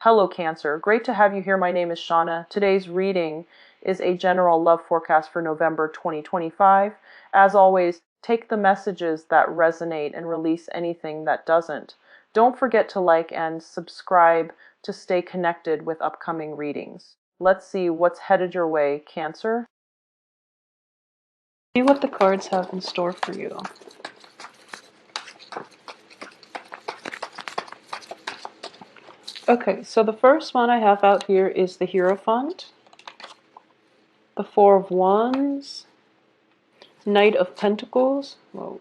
Hello Cancer, great to have you here. My name is Shauna. Today's reading is a general love forecast for November 2025. As always, take the messages that resonate and release anything that doesn't. Don't forget to like and subscribe to stay connected with upcoming readings. Let's see what's headed your way, Cancer. See what the cards have in store for you. Okay, so the first one I have out here is the Hierophant, the Four of Wands, Knight of Pentacles, whoa,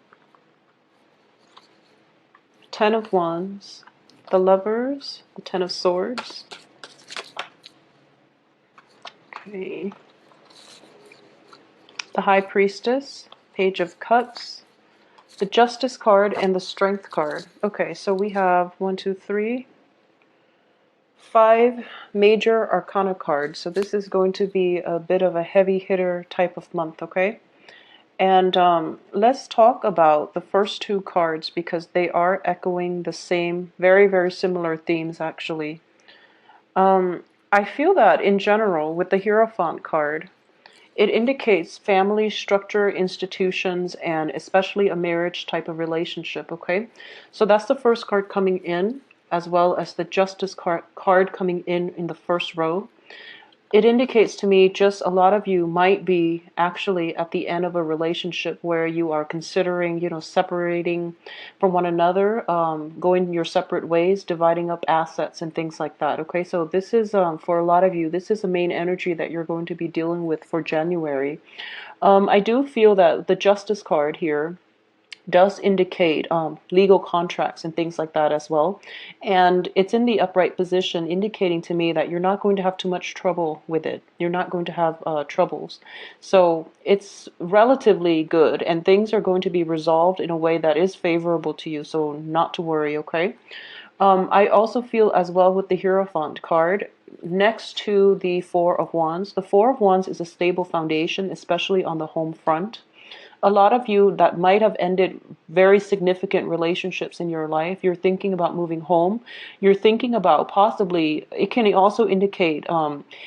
Ten of Wands, the Lovers, the Ten of Swords, okay, the High Priestess, Page of Cups, the Justice card, and the Strength card. Okay, so we have 5 major arcana cards. So this is going to be a bit of a heavy hitter type of month, okay? And let's talk about the first 2 cards because they are echoing the same, very, very similar themes actually. I feel that in general with the Hierophant card, it indicates family structure, institutions, and especially a marriage type of relationship, okay? So that's the first card coming in, as well as the Justice card coming in the first row. It indicates to me just a lot of you might be actually at the end of a relationship where you are considering, separating from one another, going your separate ways, dividing up assets and things like that. Okay, so this is, for a lot of you, this is the main energy that you're going to be dealing with for January. I do feel that the Justice card here does indicate legal contracts and things like that as well. And it's in the upright position, indicating to me that you're not going to have too much trouble with it. You're not going to have troubles. So it's relatively good, and things are going to be resolved in a way that is favorable to you. So not to worry, okay? I also feel as well with the Hierophant card, next to the Four of Wands. The Four of Wands is a stable foundation, especially on the home front. A lot of you that might have ended very significant relationships in your life, you're thinking about moving home. You're thinking about possibly, it can also indicate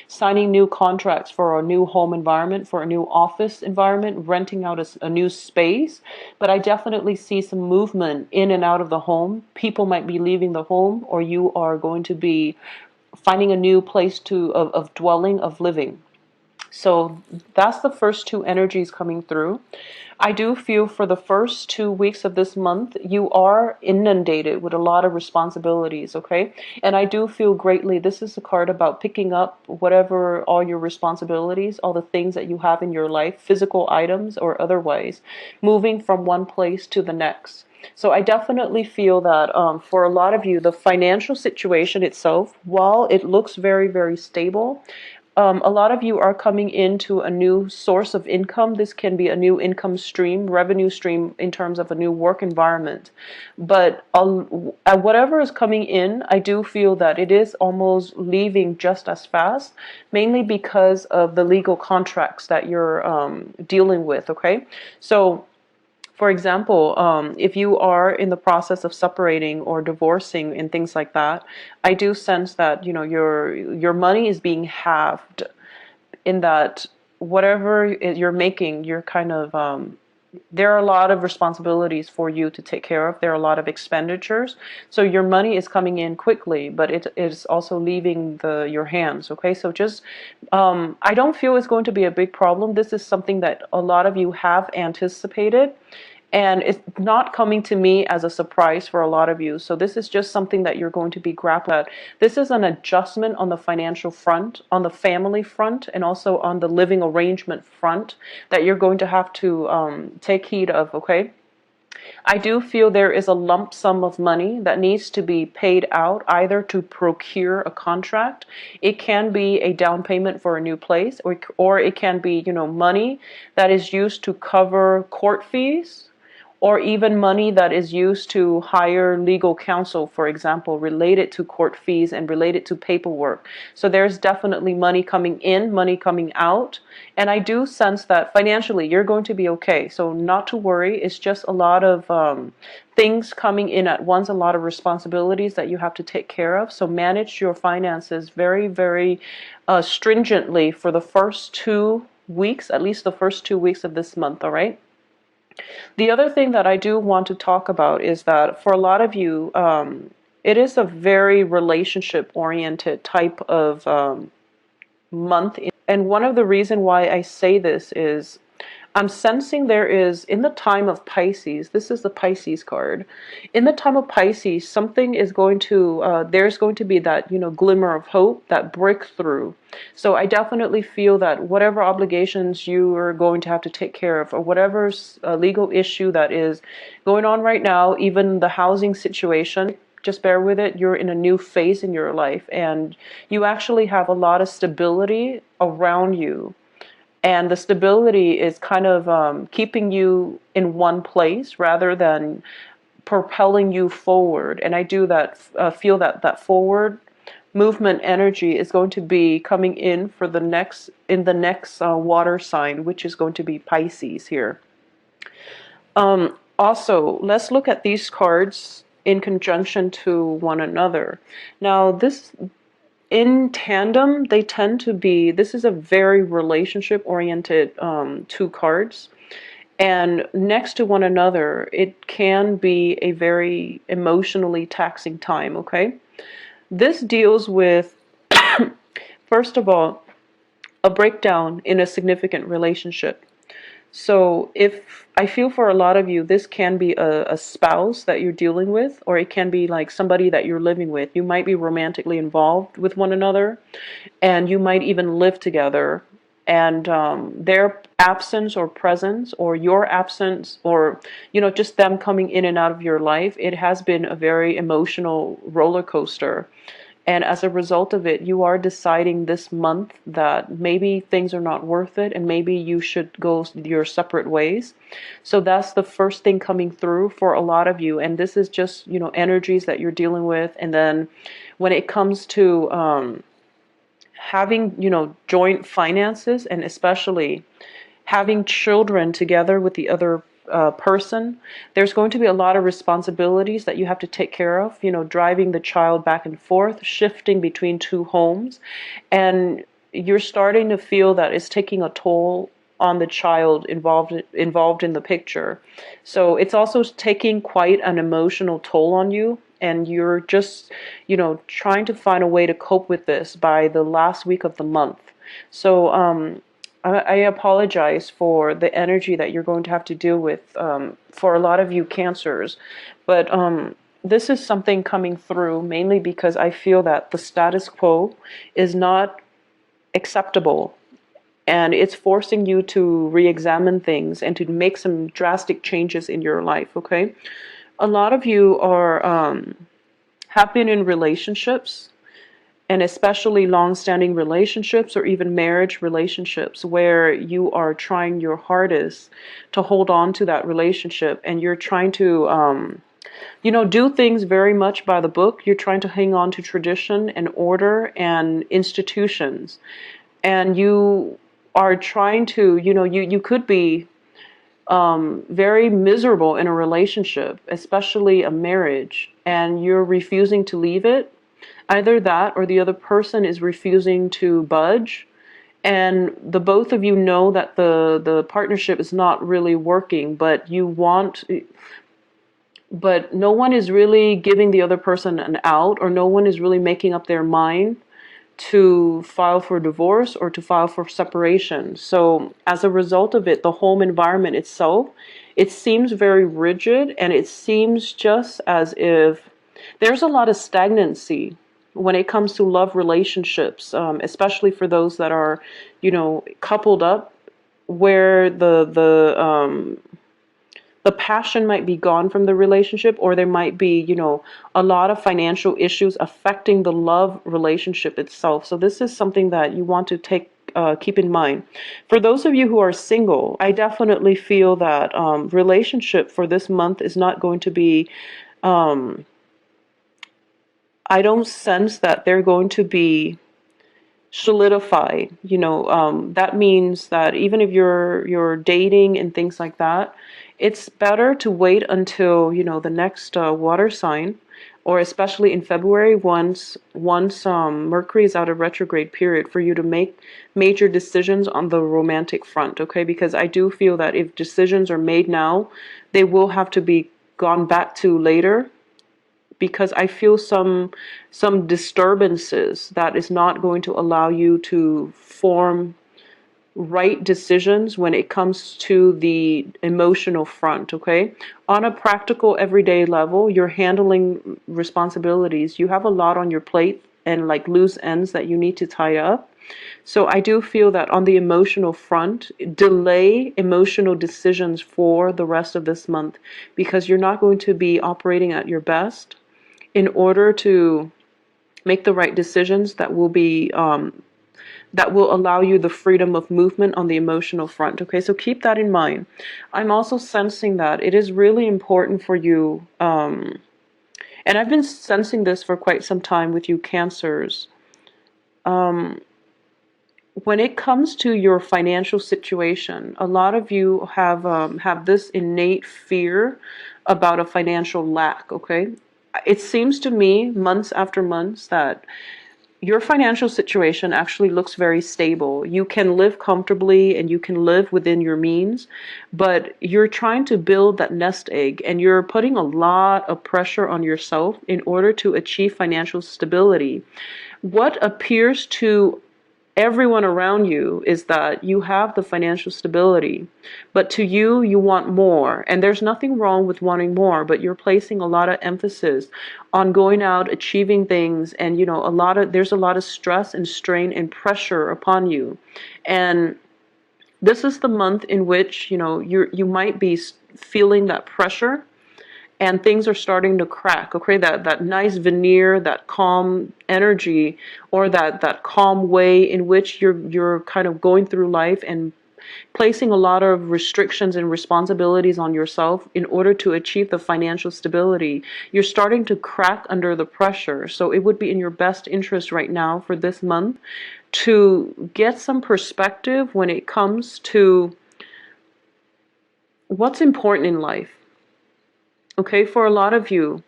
signing new contracts for a new home environment, for a new office environment, renting out a new space. But I definitely see some movement in and out of the home. People might be leaving the home, or you are going to be finding a new place of dwelling, of living. So that's the first 2 energies coming through. I do feel for the first 2 weeks of this month, you are inundated with a lot of responsibilities, okay? And I do feel greatly, this is a card about picking up whatever, all your responsibilities, all the things that you have in your life, physical items or otherwise, moving from one place to the next. So I definitely feel that for a lot of you, the financial situation itself, while it looks very, very stable, a lot of you are coming into a new source of income. This can be a new income stream, revenue stream in terms of a new work environment. But whatever is coming in, I do feel that it is almost leaving just as fast, mainly because of the legal contracts that you're dealing with, okay? So for example, if you are in the process of separating or divorcing and things like that, I do sense that your money is being halved. In that whatever you're making, you're kind of there are a lot of responsibilities for you to take care of. There are a lot of expenditures, so your money is coming in quickly, but it is also leaving your hands. Okay, so just I don't feel it's going to be a big problem. This is something that a lot of you have anticipated. And it's not coming to me as a surprise for a lot of you. So this is just something that you're going to be grappling at. This is an adjustment on the financial front, on the family front, and also on the living arrangement front that you're going to have to take heed of, okay? I do feel there is a lump sum of money that needs to be paid out either to procure a contract. It can be a down payment for a new place, or it can be, money that is used to cover court fees, or even money that is used to hire legal counsel, for example, related to court fees and related to paperwork. So there's definitely money coming in, money coming out. And I do sense that financially you're going to be okay. So not to worry. It's just a lot of things coming in at once, a lot of responsibilities that you have to take care of. So manage your finances very, very stringently for the first 2 weeks, at least the first 2 weeks of this month, all right? The other thing that I do want to talk about is that for a lot of you, it is a very relationship-oriented type of month. And one of the reasons why I say this is I'm sensing there is, in the time of Pisces, this is the Pisces card. In the time of Pisces, something is going to, there's going to be that, glimmer of hope, that breakthrough. So I definitely feel that whatever obligations you are going to have to take care of, or whatever legal issue that is going on right now, even the housing situation, just bear with it. You're in a new phase in your life, and you actually have a lot of stability around you. And the stability is kind of keeping you in one place rather than propelling you forward. And I do that feel that that forward movement energy is going to be coming in for the next water sign, which is going to be Pisces here. Also, let's look at these cards in conjunction to one another. Now, this in tandem, they tend to be, this is a very relationship-oriented two cards. And next to one another, it can be a very emotionally taxing time, okay? This deals with, first of all, a breakdown in a significant relationship. So if I feel for a lot of you, this can be a spouse that you're dealing with, or it can be like somebody that you're living with. You might be romantically involved with one another, and you might even live together. And their absence or presence, or your absence, or just them coming in and out of your life, it has been a very emotional roller coaster. And as a result of it, you are deciding this month that maybe things are not worth it and maybe you should go your separate ways. So that's the first thing coming through for a lot of you. And this is just, energies that you're dealing with. And then when it comes to having, joint finances, and especially having children together with the other person, there's going to be a lot of responsibilities that you have to take care of, driving the child back and forth, shifting between two homes, and you're starting to feel that it's taking a toll on the child involved in the picture. So it's also taking quite an emotional toll on you, and you're just, trying to find a way to cope with this by the last week of the month. So I apologize for the energy that you're going to have to deal with for a lot of you Cancers, but this is something coming through mainly because I feel that the status quo is not acceptable, and it's forcing you to re-examine things and to make some drastic changes in your life, okay? A lot of you are have been in relationships, and especially long-standing relationships or even marriage relationships, where you are trying your hardest to hold on to that relationship, and you're trying to do things very much by the book. You're trying to hang on to tradition and order and institutions, and you are trying to, you could be very miserable in a relationship, especially a marriage, and you're refusing to leave it. Either that or the other person is refusing to budge, and the both of you know that the partnership is not really working, but no one is really giving the other person an out, or no one is really making up their mind to file for divorce or to file for separation. So as a result of it, the home environment itself, it seems very rigid, and it seems just as if there's a lot of stagnancy when it comes to love relationships, especially for those that are, coupled up, where the passion might be gone from the relationship, or there might be, a lot of financial issues affecting the love relationship itself. So this is something that you want to take keep in mind. For those of you who are single, I definitely feel that relationship for this month is not going to be, um, I don't sense that they're going to be solidified. That means that even if you're dating and things like that, it's better to wait until the next water sign, or especially in February, once Mercury is out of retrograde period, for you to make major decisions on the romantic front. Okay, because I do feel that if decisions are made now, they will have to be gone back to later, because I feel some disturbances that is not going to allow you to form right decisions when it comes to the emotional front. Okay, on a practical everyday level, you're handling responsibilities. You have a lot on your plate and like loose ends that you need to tie up. So I do feel that on the emotional front, delay emotional decisions for the rest of this month, because you're not going to be operating at your best in order to make the right decisions that will allow you the freedom of movement on the emotional front. Okay, so keep that in mind. I'm also sensing that it is really important for you, and I've been sensing this for quite some time with you Cancers. When it comes to your financial situation, a lot of you have this innate fear about a financial lack. Okay, it seems to me months after months that your financial situation actually looks very stable. You can live comfortably and you can live within your means, but you're trying to build that nest egg, and you're putting a lot of pressure on yourself in order to achieve financial stability. What appears to everyone around you is that you have the financial stability, but to you, you want more. And there's nothing wrong with wanting more, but you're placing a lot of emphasis on going out, achieving things, and there's a lot of stress and strain and pressure upon you. And this is the month in which you might be feeling that pressure, and things are starting to crack. Okay, that nice veneer, that calm energy, or that calm way in which you're kind of going through life and placing a lot of restrictions and responsibilities on yourself in order to achieve the financial stability, you're starting to crack under the pressure. So it would be in your best interest right now for this month to get some perspective when it comes to what's important in life. Okay, for a lot of you,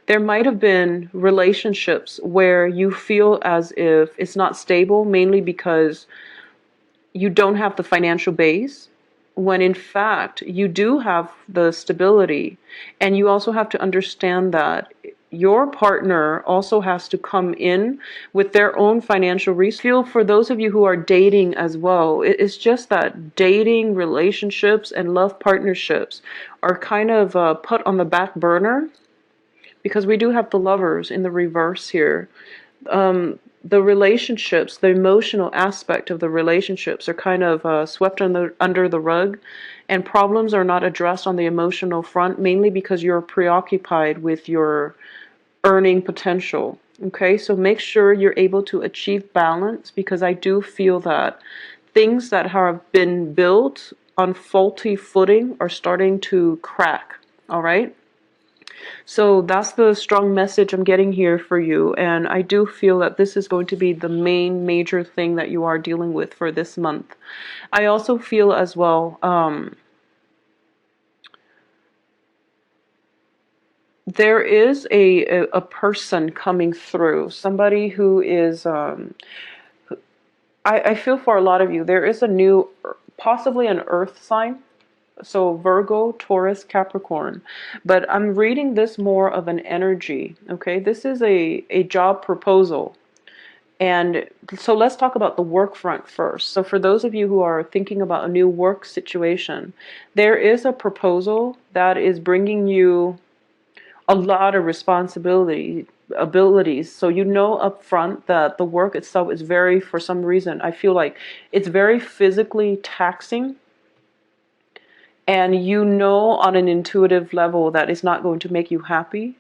there might have been relationships where you feel as if it's not stable, mainly because you don't have the financial base, when in fact you do have the stability. And you also have to understand that your partner also has to come in with their own financial resources. For those of you who are dating as well, it's just that dating, relationships, and love partnerships are kind of put on the back burner, because we do have the Lovers in the reverse here. The relationships, the emotional aspect of the relationships are kind of swept under the rug, and problems are not addressed on the emotional front, mainly because you're preoccupied with your earning potential. Okay, so make sure you're able to achieve balance, because I do feel that things that have been built on faulty footing are starting to crack. All right. So that's the strong message I'm getting here for you. And I do feel that this is going to be the main major thing that you are dealing with for this month. I also feel as well, there is a person coming through, somebody who is, I feel for a lot of you, there is a new, possibly an earth sign. So Virgo, Taurus, Capricorn. But I'm reading this more of an energy. Okay, this is a job proposal. And so let's talk about the work front first. So for those of you who are thinking about a new work situation, there is a proposal that is bringing you a lot of responsibility abilities. So up front that the work itself is very, for some reason, I feel like it's very physically taxing. And on an intuitive level that is not going to make you happy.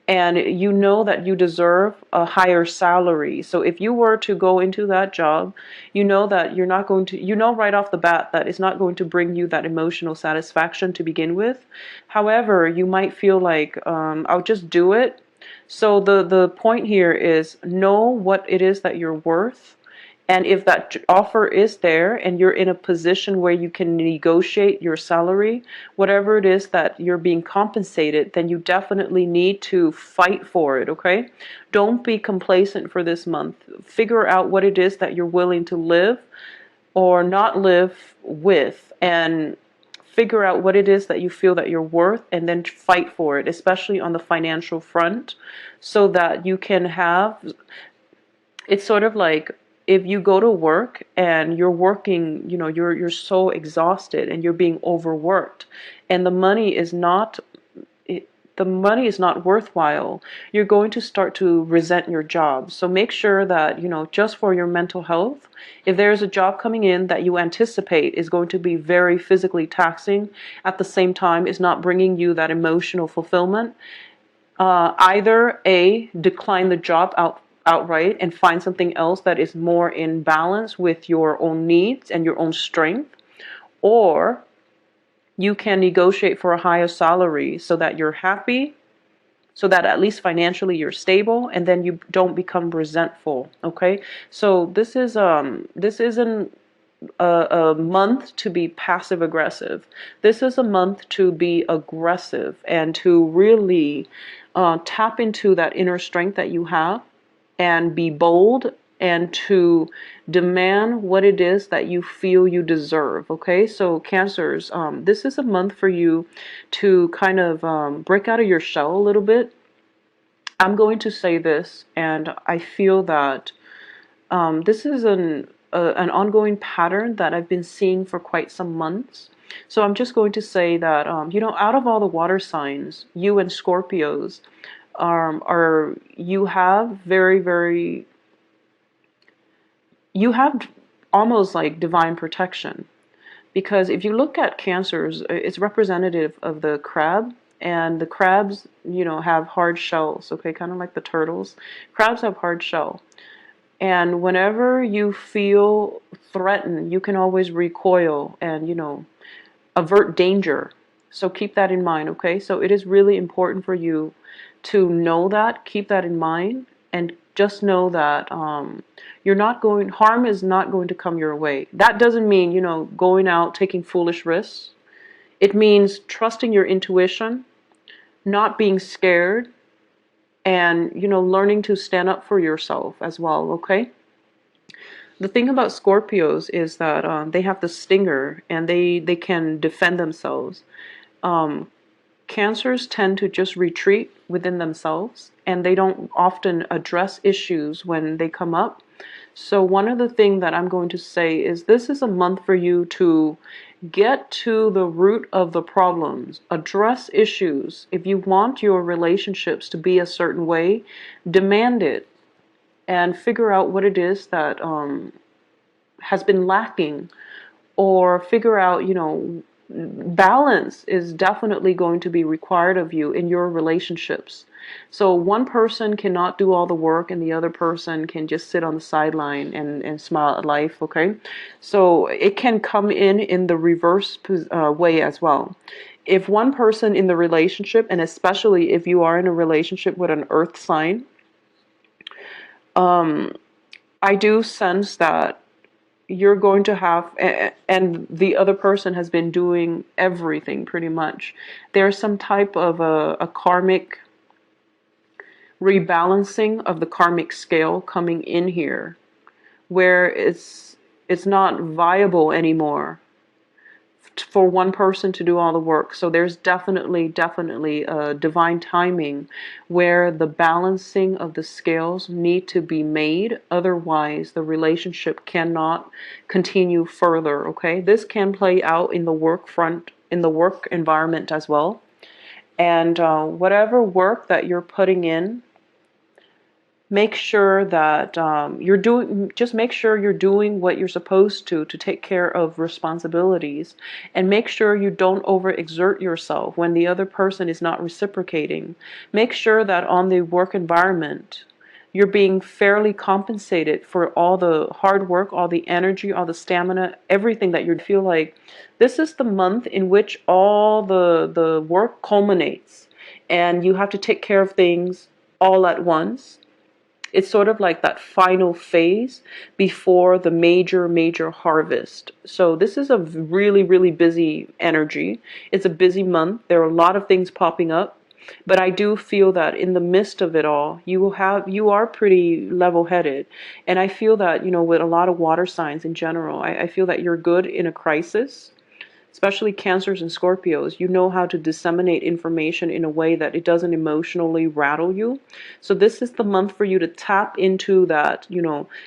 and you know that you deserve a higher salary. So if you were to go into that job, you know that you're not going to, you know right off the bat that it's not going to bring you that emotional satisfaction to begin with. However, you might feel like, I'll just do it. So the point here is know what it is that you're worth. And if that offer is there and you're in a position where you can negotiate your salary, whatever it is that you're being compensated, then you definitely need to fight for it, okay? Don't be complacent for this month. Figure out what it is that you're willing to live or not live with, and figure out what it is that you feel that you're worth, and then fight for it, especially on the financial front, so that you can have, it's sort of like if you go to work and you're working, you know, you're so exhausted and you're being overworked, and the money is not worthwhile, you're going to start to resent your job. So make sure that, you know, just for your mental health, if there's a job coming in that you anticipate is going to be very physically taxing, at the same time is not bringing you that emotional fulfillment, either A, decline the job outright and find something else that is more in balance with your own needs and your own strength, or you can negotiate for a higher salary so that you're happy, so that at least financially you're stable, and then you don't become resentful. Okay, so this isn't a month to be passive aggressive. This is a month to be aggressive and to really tap into that inner strength that you have and be bold and to demand what it is that you feel you deserve. Okay, so Cancers, this is a month for you to kind of break out of your shell a little bit. I'm going to say this, and I feel that this is an ongoing pattern that I've been seeing for quite some months. So I'm just going to say that, you know, out of all the water signs, you and Scorpios you have you have almost like divine protection. Because if you look at Cancers, it's representative of the crab, and the crabs, you know, have hard shells, okay, kind of like the turtles. Crabs have hard shell. And whenever you feel threatened, you can always recoil and, you know, avert danger. So keep that in mind, okay? So it is really important for you to know that, keep that in mind, and just know that harm is not going to come your way. That doesn't mean, you know, going out taking foolish risks. It means trusting your intuition, not being scared, and, you know, learning to stand up for yourself as well, okay? The thing about Scorpios is that they have the stinger and they can defend themselves. Um, Cancers tend to just retreat within themselves, and they don't often address issues when they come up. So one of the things that I'm going to say is this is a month for you to get to the root of the problems, address issues. If you want your relationships to be a certain way, demand it and figure out what it is that has been lacking, or figure out, you know, balance is definitely going to be required of you in your relationships. So one person cannot do all the work and the other person can just sit on the sideline and smile at life, okay? So it can come in the reverse way as well. If one person in the relationship, and especially if you are in a relationship with an earth sign, I do sense that you're going to have, and the other person has been doing everything pretty much. There's some type of a karmic rebalancing of the karmic scale coming in here, where it's not viable anymore for one person to do all the work. So there's definitely a divine timing where the balancing of the scales need to be made. Otherwise, the relationship cannot continue further, okay? This can play out in the work front, in the work environment as well. And whatever work that you're putting in, make sure that just make sure you're doing what you're supposed to take care of responsibilities, and make sure you don't overexert yourself when the other person is not reciprocating. Make sure that on the work environment, you're being fairly compensated for all the hard work, all the energy, all the stamina, everything that you feel like. This is the month in which all the work culminates, and you have to take care of things all at once. It's sort of like that final phase before the major harvest. So this is a really busy energy. It's a busy month. There are a lot of things popping up. But I do feel that in the midst of it all, you are pretty level-headed. And I feel that, with a lot of water signs in general, I feel that you're good in a crisis. Especially Cancers and Scorpios, you know how to disseminate information in a way that it doesn't emotionally rattle you. So this is the month for you to tap into that,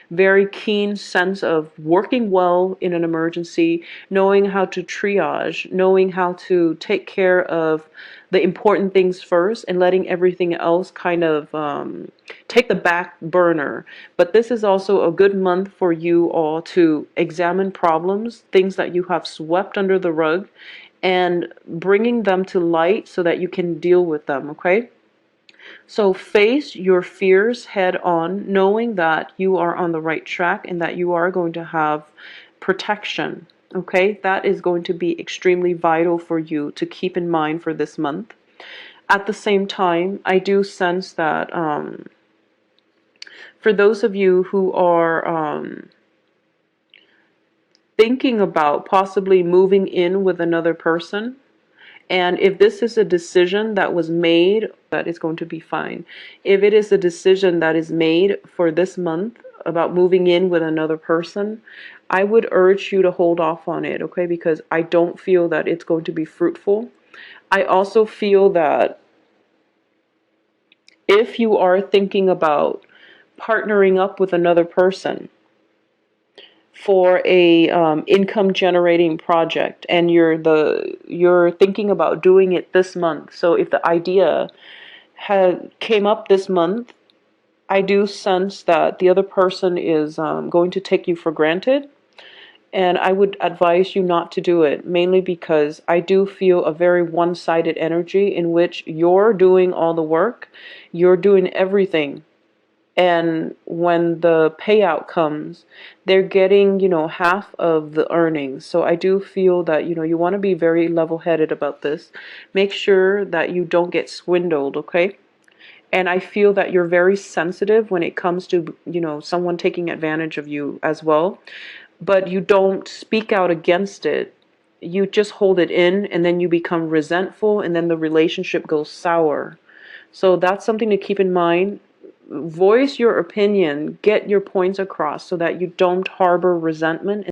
very keen sense of working well in an emergency, knowing how to triage, knowing how to take care of the important things first, and letting everything else kind of take the back burner. But this is also a good month for you all to examine problems, things that you have swept under the rug, and bringing them to light so that you can deal with them, okay? So face your fears head on, knowing that you are on the right track and that you are going to have protection, okay? That is going to be extremely vital for you to keep in mind for this month. At the same time, I do sense that for those of you who are thinking about possibly moving in with another person, and if this is a decision that was made, that is going to be fine. If it is a decision that is made for this month about moving in with another person, I would urge you to hold off on it, okay? Because I don't feel that it's going to be fruitful. I also feel that if you are thinking about partnering up with another person for a income generating project, and you're thinking about doing it this month. So if the idea came up this month, I do sense that the other person is going to take you for granted, and I would advise you not to do it, mainly because I do feel a very one-sided energy in which you're doing all the work, you're doing everything. And when the payout comes, they're getting, half of the earnings. So I do feel that, you want to be very level-headed about this. Make sure that you don't get swindled, okay? And I feel that you're very sensitive when it comes to, someone taking advantage of you as well. But you don't speak out against it. You just hold it in, and then you become resentful, and then the relationship goes sour. So that's something to keep in mind. Voice your opinion, get your points across so that you don't harbor resentment